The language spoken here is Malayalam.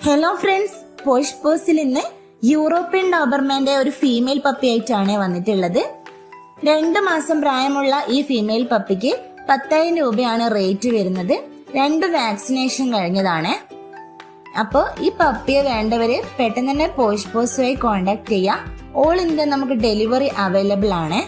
ഹലോ ഫ്രണ്ട്സ്, പോഷ് പോസിൽ ഇന്ന് യൂറോപ്യൻ ഡോബർമാന്റെ ഒരു ഫീമെയിൽ പപ്പി ആയിട്ടാണ് വന്നിട്ടുള്ളത്. 2 മാസം പ്രായമുള്ള ഈ ഫീമെയിൽ പപ്പിക്ക് 10,000 രൂപയാണ് റേറ്റ് വരുന്നത്. 2 വാക്സിനേഷൻ കഴിഞ്ഞതാണ്. അപ്പോൾ ഈ പപ്പിയെ വേണ്ടവര് പെട്ടെന്ന് തന്നെ പോഷ് പോസുമായി കോണ്ടാക്ട് ചെയ്യാം. ഓൾ ഇന്ത്യ നമുക്ക് ഡെലിവറി അവൈലബിൾ ആണ്.